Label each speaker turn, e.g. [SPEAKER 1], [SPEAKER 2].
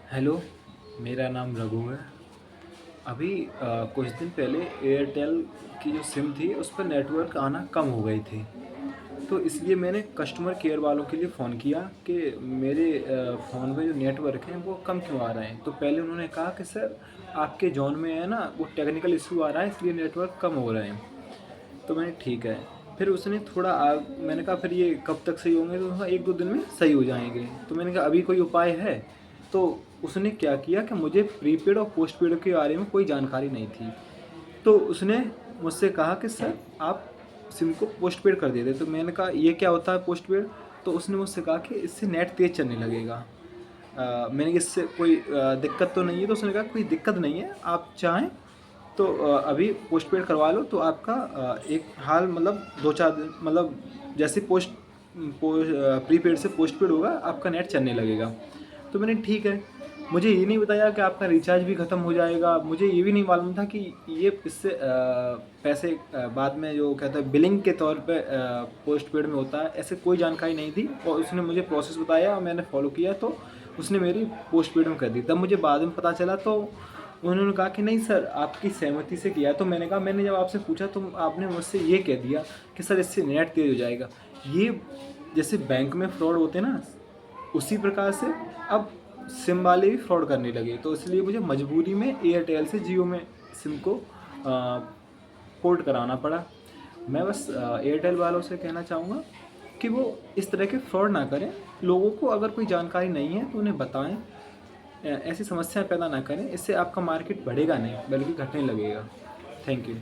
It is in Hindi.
[SPEAKER 1] हेलो, मेरा नाम रघु है। अभी कुछ दिन पहले एयरटेल की जो सिम थी उस पर नेटवर्क आना कम हो गई थी। तो इसलिए मैंने कस्टमर केयर वालों के लिए फ़ोन किया कि मेरे फ़ोन में जो नेटवर्क है वो कम क्यों आ रहे हैं। तो पहले उन्होंने कहा कि सर आपके ज़ोन में है ना वो टेक्निकल इशू आ रहा है इसलिए नेटवर्क कम हो रहे हैं। तो मैंने ठीक है। फिर उसने थोड़ा मैंने कहा फिर ये कब तक सही होंगे, तो उसने कहा 1-2 दिन में सही हो जाएँगे। तो मैंने कहा अभी कोई उपाय है? तो उसने क्या किया कि मुझे प्रीपेड और पोस्टपेड के बारे में कोई जानकारी नहीं थी। तो उसने मुझसे कहा कि सर आप सिम को पोस्टपेड कर देते। तो मैंने कहा ये क्या होता है पोस्टपेड? तो उसने मुझसे कहा कि इससे नेट तेज़ चलने लगेगा। मैंने कहा इससे कोई दिक्कत तो नहीं है? तो उसने कहा कोई दिक्कत नहीं है, आप चाहें तो अभी पोस्टपेड करवा लो तो आपका एक हाल मतलब 2-4 दिन मतलब जैसे प्रीपेड से पोस्टपेड होगा आपका नेट चलने लगेगा। तो मैंने ठीक है। मुझे ये नहीं बताया कि आपका रिचार्ज भी ख़त्म हो जाएगा। मुझे ये भी नहीं मालूम था कि ये इससे पैसे बाद में जो कहते हैं बिलिंग के तौर पे पोस्टपेड में होता है, ऐसे कोई जानकारी नहीं थी और उसने मुझे प्रोसेस बताया और मैंने फॉलो किया तो उसने मेरी पोस्टपेड में कर दी। तब मुझे बाद में पता चला तो उन्होंने कहा कि नहीं सर आपकी सहमति से किया। तो मैंने कहा मैंने जब आपसे पूछा तो आपने मुझसे ये कह दिया कि सर इससे नेट तेज़ हो जाएगा। ये जैसे बैंक में फ्रॉड होते हैं ना, उसी प्रकार से अब सिम वाले भी फ्रॉड करने लगे। तो इसलिए मुझे मजबूरी में एयरटेल से जियो में सिम को पोर्ट कराना पड़ा। मैं बस एयरटेल वालों से कहना चाहूँगा कि वो इस तरह के फ्रॉड ना करें। लोगों को अगर कोई जानकारी नहीं है तो उन्हें बताएं। ऐसी समस्याएं पैदा ना करें, इससे आपका मार्केट बढ़ेगा नहीं बल्कि घटने लगेगा। Thank you.